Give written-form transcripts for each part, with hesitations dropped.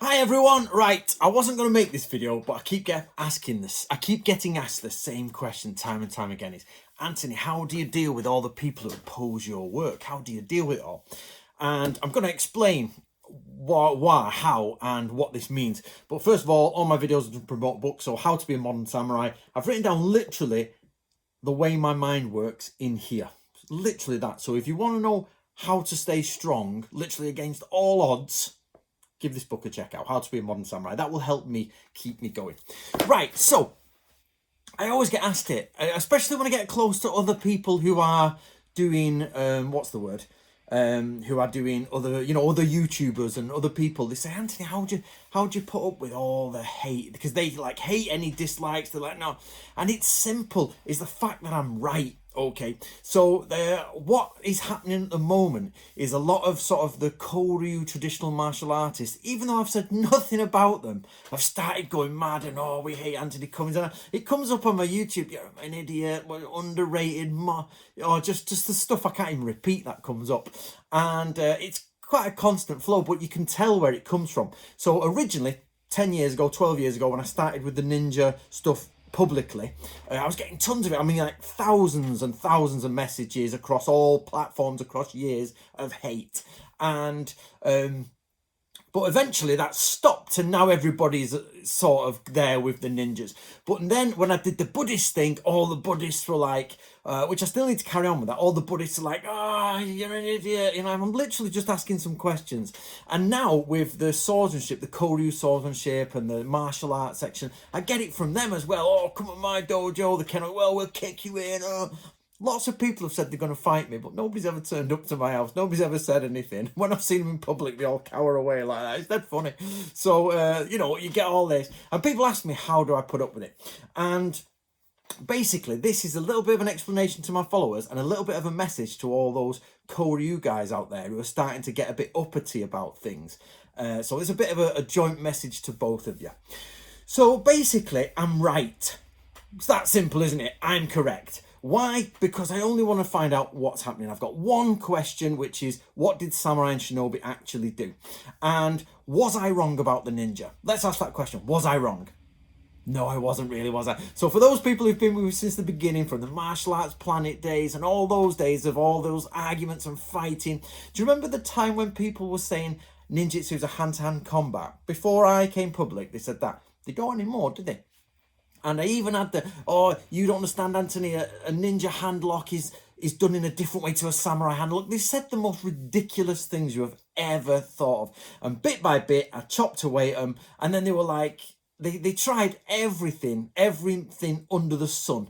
Hi everyone, right, I wasn't going to make this video, but I keep getting asked the same question time and time again. Is Anthony, how do you deal with all the people who oppose your work? How do you deal with it all? And I'm going to explain why, how, and what this means. But first of all my videos are to promote books, so How to Be a Modern Samurai. I've written down literally the way my mind works in here. Literally that. So if you want to know how to stay strong, literally against all odds, give this book a check out, How to Be a Modern Samurai. That will help me keep me going. Right, so I always get asked it, especially when I get close to other people who are doing, who are doing other, other YouTubers and other people. They say, Anthony, how'd you put up with all the hate? Because they like hate any dislikes. They're like, no. And it's simple. It's the fact that I'm right. Okay, so what is happening at the moment is a lot of sort of the Koryu traditional martial artists, even though I've said nothing about them, I've started going mad and, oh, we hate Anthony Cummins. And it comes up on my YouTube, you're an idiot, underrated, or just the stuff I can't even repeat that comes up. And it's quite a constant flow, but you can tell where it comes from. So originally, 10 years ago, 12 years ago, when I started with the ninja stuff publicly, I was getting tons of it. I mean, like thousands and thousands of messages across all platforms, across years of hate. And but eventually that stopped, and now everybody's sort of there with the ninjas. But then when I did the Buddhist thing, all the Buddhists were like, which I still need to carry on with that, all the Buddhists are like, oh, you're an idiot. I'm literally just asking some questions. And now with the swordsmanship, the Koryu Swordsmanship and the martial arts section, I get it from them as well. Oh, come on my dojo, the Keno, well, we'll kick you in. Lots of people have said they're going to fight me, but nobody's ever turned up to my house. Nobody's ever said anything. When I've seen them in public, they all cower away like that. It's dead funny. So, you get all this. And people ask me, how do I put up with it? And basically, this is a little bit of an explanation to my followers and a little bit of a message to all those Koryu guys out there who are starting to get a bit uppity about things. So it's a bit of a joint message to both of you. So basically, I'm right. It's that simple, isn't it? I'm correct. Why? Because I only want to find out what's happening. I've got one question, which is, what did Samurai and Shinobi actually do? And was I wrong about the ninja? Let's ask that question. Was I wrong? No, I wasn't really, was I? So for those people who've been with me since the beginning, from the martial arts planet days and all those days of all those arguments and fighting, do you remember the time when people were saying ninjutsu is a hand-to-hand combat? Before I came public, they said that. They don't anymore, did they? And I even had the, oh, you don't understand, Anthony, a ninja handlock is done in a different way to a samurai handlock. They said the most ridiculous things you have ever thought of. And bit by bit, I chopped away at them. And then they were like, they tried everything under the sun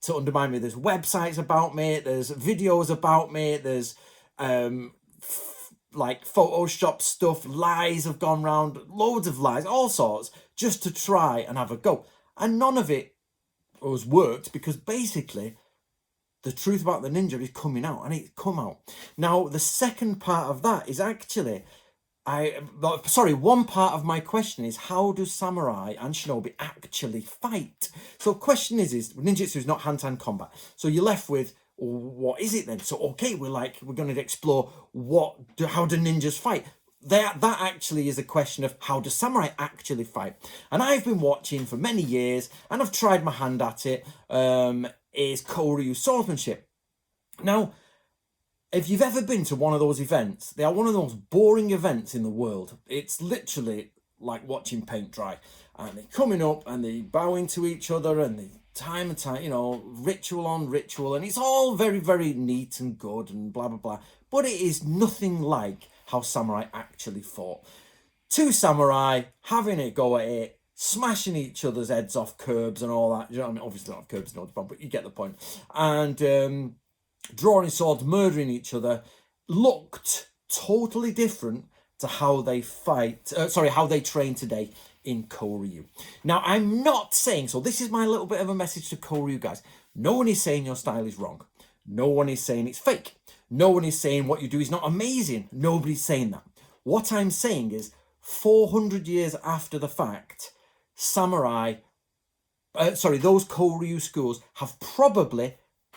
to undermine me. There's websites about me. There's videos about me. There's like Photoshop stuff. Lies have gone round. Loads of lies, all sorts, just to try and have a go. And none of it has worked, because basically the truth about the ninja is coming out, and it's come out. Now, the second part of that is actually, one part of my question is, how do samurai and shinobi actually fight? So question is ninjutsu is not hand-to-hand combat. So you're left with, what is it then? So, okay, we're going to explore how do ninjas fight? That actually is a question of, how do samurai actually fight? And I've been watching for many years, and I've tried my hand at it, is Koryu Swordsmanship. Now, if you've ever been to one of those events, they are one of the most boring events in the world. It's literally like watching paint dry. And they're coming up and they bowing to each other, and they time and time, ritual on ritual. And it's all very, very neat and good and blah, blah, blah. But it is nothing like how samurai actually fought. Two samurai having a go at it, smashing each other's heads off curbs and all that. You know what I mean? Obviously not off curbs, but you get the point. And drawing swords, murdering each other, looked totally different to how they how they train today in Koryu. Now, I'm not saying, so this is my little bit of a message to Koryu guys. No one is saying your style is wrong. No one is saying it's fake. No one is saying what you do is not amazing. Nobody's saying that. What I'm saying is, 400 years after the fact, those Koryu schools have probably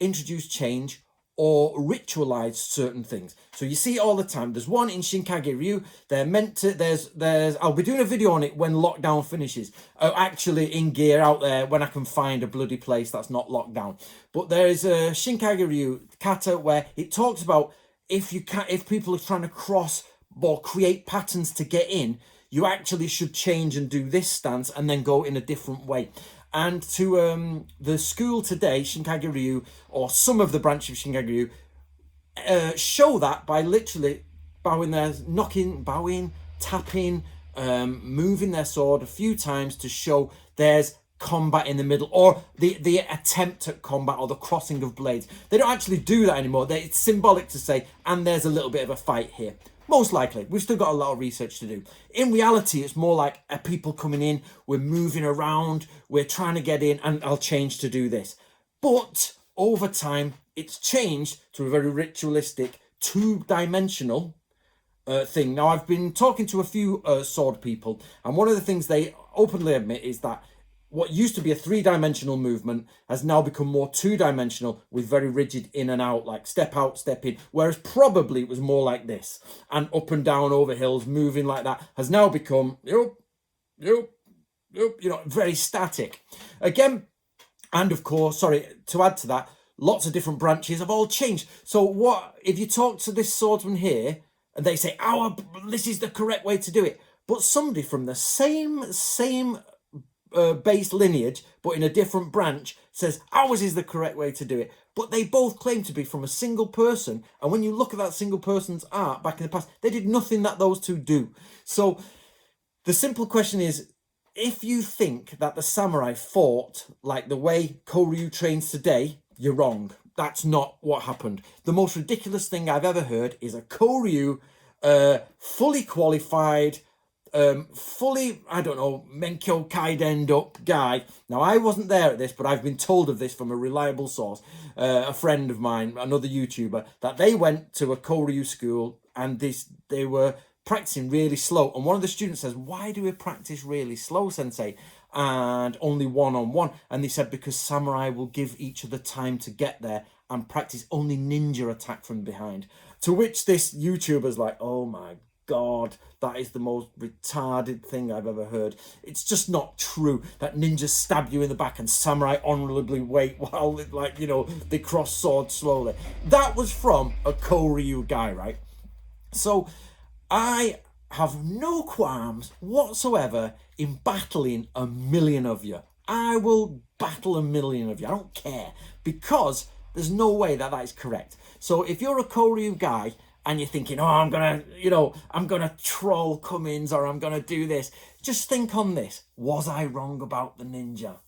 introduced change or ritualize certain things. So you see it all the time. There's one in Shinkage Ryu. They're meant to, there's, I'll be doing a video on it when lockdown finishes. Actually in gear out there when I can find a bloody place that's not locked down. But there is a Shinkage Ryu kata where it talks about if people are trying to cross or create patterns to get in, you actually should change and do this stance and then go in a different way. And to the school today, Shinkage Ryu, or some of the branch of Shinkage Ryu, show that by literally bowing, tapping, moving their sword a few times to show there's combat in the middle, or the attempt at combat, or the crossing of blades. They don't actually do that anymore. It's symbolic to say, and there's a little bit of a fight here. Most likely. We've still got a lot of research to do. In reality, it's more like people coming in, we're moving around, we're trying to get in, and I'll change to do this. But over time, it's changed to a very ritualistic, two-dimensional thing. Now, I've been talking to a few sword people, and one of the things they openly admit is that what used to be a three-dimensional movement has now become more two-dimensional with very rigid in and out, like step out, step in, whereas probably it was more like this, and up and down over hills, moving like that, has now become, very static. Again, and of course, sorry, to add to that, lots of different branches have all changed. So what, if you talk to this swordsman here, and they say, this is the correct way to do it, but somebody from the same base lineage, but in a different branch, says ours is the correct way to do it. But they both claim to be from a single person, and when you look at that single person's art back in the past, they did nothing that those two do. So the simple question is, if you think that the samurai fought like the way Koryu trains today, you're wrong. That's not what happened. The most ridiculous thing I've ever heard is a Koryu fully qualified, fully, I don't know, Menkyo Kaiden'd up guy. Now, I wasn't there at this, but I've been told of this from a reliable source, a friend of mine, another YouTuber, that they went to a Koryu school and they were practicing really slow. And one of the students says, why do we practice really slow, sensei? And only one-on-one. And they said, because samurai will give each other time to get there and practice only ninja attack from behind. To which this YouTuber's like, oh my God, that is the most retarded thing I've ever heard. It's just not true that ninjas stab you in the back and samurai honorably wait while, they cross swords slowly. That was from a Koryu guy, right? So I have no qualms whatsoever in battling a million of you. I will battle a million of you. I don't care, because there's no way that is correct. So if you're a Koryu guy and you're thinking, I'm gonna troll Cummins, or I'm gonna do this, just think on this. Was I wrong about the ninja?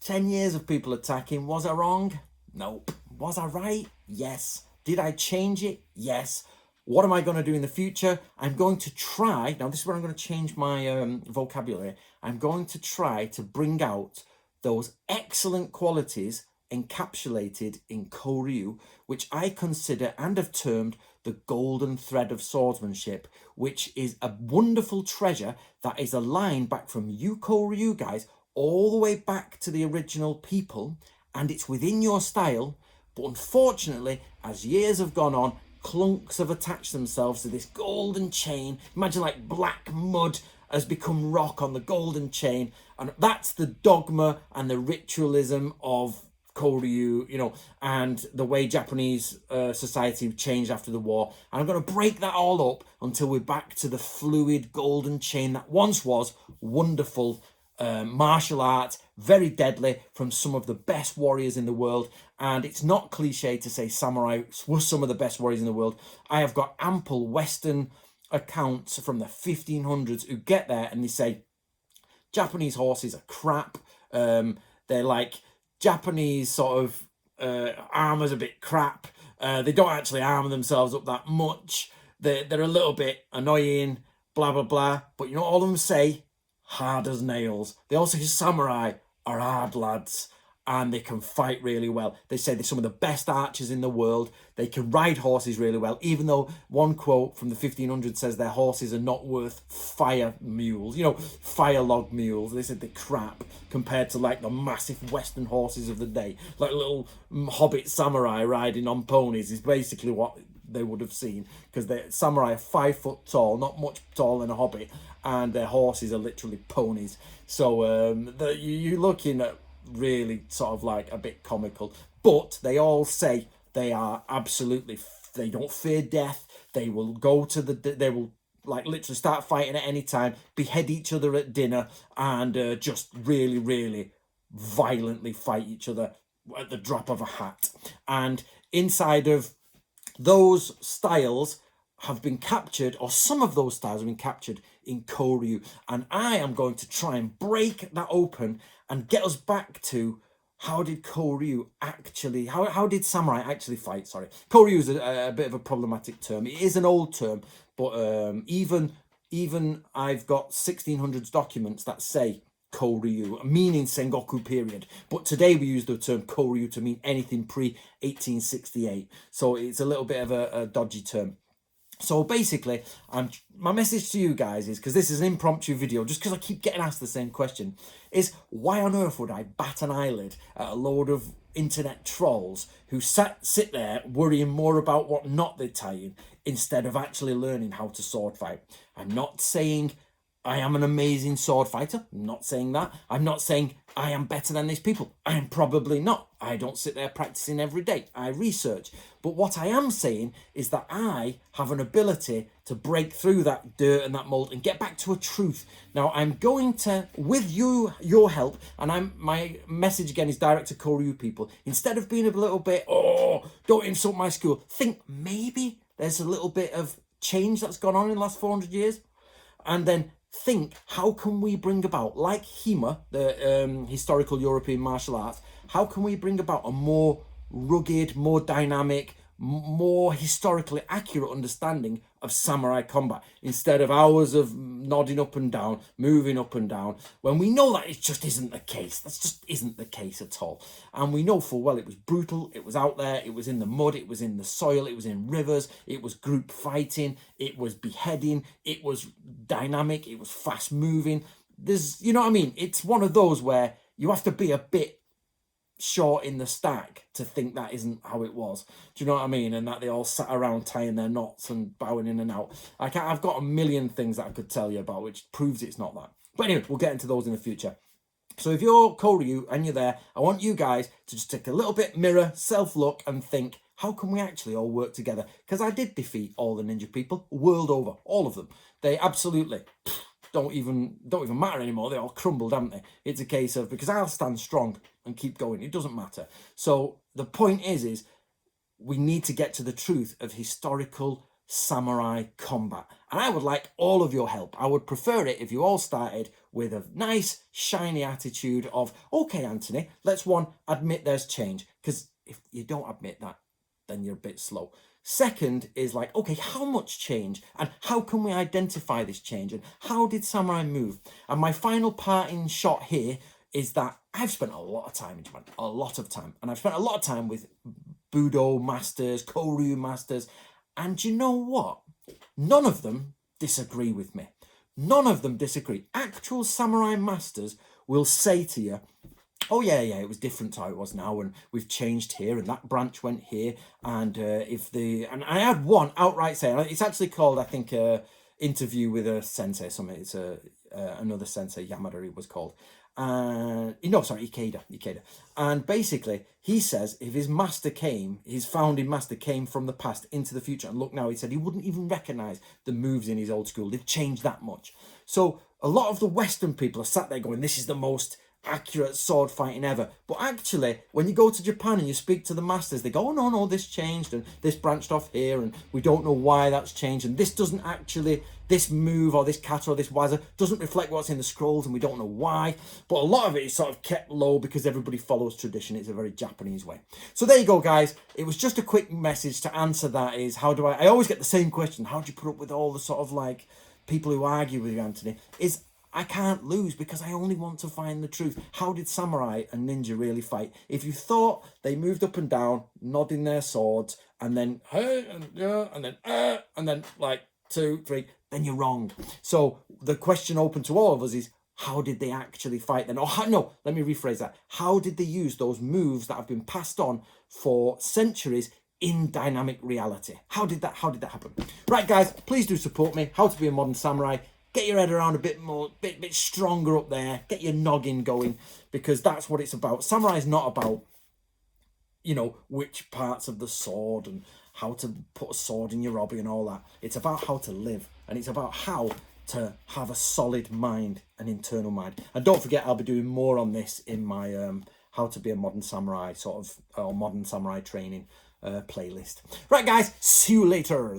10 years of people attacking. Was I wrong? Nope. Was I right? Yes. Did I change it? Yes. What am I going to do in the future? I'm going to try, now this is where I'm going to change my vocabulary. I'm going to try to bring out those excellent qualities encapsulated in Koryu, which I consider and have termed the golden thread of swordsmanship, which is a wonderful treasure that is a line back from you Koryu guys all the way back to the original people, and it's within your style. But unfortunately, as years have gone on, clunks have attached themselves to this golden chain. Imagine like black mud has become rock on the golden chain, and that's the dogma and the ritualism of Koryu, and the way Japanese society changed after the war. And I'm going to break that all up until we're back to the fluid golden chain that once was wonderful martial art, very deadly, from some of the best warriors in the world. And it's not cliche to say samurai were some of the best warriors in the world. I have got ample Western accounts from the 1500s who get there and they say Japanese horses are crap. They're like Japanese sort of armor's a bit crap. They don't actually armor themselves up that much. They're a little bit annoying, blah, blah, blah. But you know what all of them say? Hard as nails. They also say samurai are hard lads. and they can fight really well. They say they're some of the best archers in the world. They can ride horses really well, even though one quote from the 1500s says their horses are not worth fire mules, you know, fire log mules. They said they're crap compared to like the massive Western horses of the day. Like little hobbit samurai riding on ponies is basically what they would have seen, because the samurai are 5 foot tall, not much taller than a hobbit, and their horses are literally ponies. So you're looking at really sort of like a bit comical, but they all say they are absolutely, they don't fear death. They will go to they will like literally start fighting at any time, behead each other at dinner, and just really, really violently fight each other at the drop of a hat. And inside of those styles have been captured, or some of those styles have been captured in Koryu, and I am going to try and break that open and get us back to how did Koryu actually, how did samurai actually fight? Sorry, Koryu is a bit of a problematic term. It is an old term, but even I've got 1600s documents that say Koryu, meaning Sengoku period. But today we use the term Koryu to mean anything pre-1868. So it's a little bit of a dodgy term. So basically, my message to you guys is, because this is an impromptu video, just because I keep getting asked the same question, is why on earth would I bat an eyelid at a load of internet trolls who sit there worrying more about what knot they're tying instead of actually learning how to sword fight? I'm not saying I am an amazing sword fighter. I'm not saying that. I'm not saying I am better than these people. I am probably not. I don't sit there practicing every day. I research. But what I am saying is that I have an ability to break through that dirt and that mold and get back to a truth. Now, I'm going to, with your help, and my message again is direct to Koryu people. Instead of being a little bit, oh, don't insult my school, think maybe there's a little bit of change that's gone on in the last 400 years. And then think, how can we bring about, like HEMA, the historical European martial arts, how can we bring about a more rugged, more dynamic, more historically accurate understanding of samurai combat, instead of hours of nodding up and down, moving up and down, when we know that it just isn't the case. That just isn't the case at all. And we know full well it was brutal, it was out there, it was in the mud, it was in the soil, it was in rivers, it was group fighting, it was beheading, it was dynamic, it was fast moving. There's, you know what I mean? It's one of those where you have to be a bit short in the stack to think that isn't how it was. Do you know what I mean? And that they all sat around tying their knots and bowing in and out. I've got a million things that I could tell you about which proves it's not that. But anyway, we'll get into those in the future. So if you're Koryu and you're there, I want you guys to just take a little bit mirror, self-look, and think, how can we actually all work together? Because I did defeat all the ninja people world over, all of them. They absolutely don't even matter anymore. They all crumbled, haven't they? It's a case of, because I'll stand strong and keep going, it doesn't matter. So the point is we need to get to the truth of historical samurai combat, and I would like all of your help. I would prefer it if you all started with a nice shiny attitude of, okay Anthony, let's admit there's change, because if you don't admit that, then you're a bit slow. Second is like, okay, how much change, and how can we identify this change, and how did samurai move? And my final parting shot here is that I've spent a lot of time in Japan, a lot of time, and I've spent a lot of time with Budo masters, Koryu masters, and you know what? None of them disagree with me. None of them disagree. Actual samurai masters will say to you, oh yeah, it was different to how it was now, and we've changed here, and that branch went here, and and I had one outright saying, it's actually called, I think, Interview with a Sensei, something. It's another sensei, Yamada it was called. No, sorry, Ikeda. And basically, he says if his master came, his founding master came from the past into the future, and look now, he said he wouldn't even recognize the moves in his old school. They've changed that much. So a lot of the Western people are sat there going, this is the most accurate sword fighting ever. But actually, when you go to Japan and you speak to the masters, they go, oh no, this changed, and this branched off here, and we don't know why that's changed, and this doesn't actually, this move or this kata or this waza doesn't reflect what's in the scrolls, and we don't know why. But a lot of it is sort of kept low because everybody follows tradition. It's a very Japanese way. So there you go, guys. It was just a quick message to answer that is, how do I always get the same question, how do you put up with all the sort of like people who argue with you, Anthony, is I can't lose because I only want to find the truth. How did samurai and ninja really fight? If you thought they moved up and down, nodding their swords, and then hey, and then like 2, 3, then you're wrong. So the question open to all of us is, how did they actually fight then? Or no, let me rephrase that. How did they use those moves that have been passed on for centuries in dynamic reality? How did that happen? Right, guys, please do support me. How to be a modern samurai. Get your head around a bit more, bit stronger up there. Get your noggin going, because that's what it's about. Samurai is not about, you know, which parts of the sword and how to put a sword in your hobby and all that. It's about how to live, and it's about how to have a solid mind, an internal mind. And don't forget, I'll be doing more on this in my how to be a modern samurai sort of, or modern samurai training playlist. Right, guys, see you later.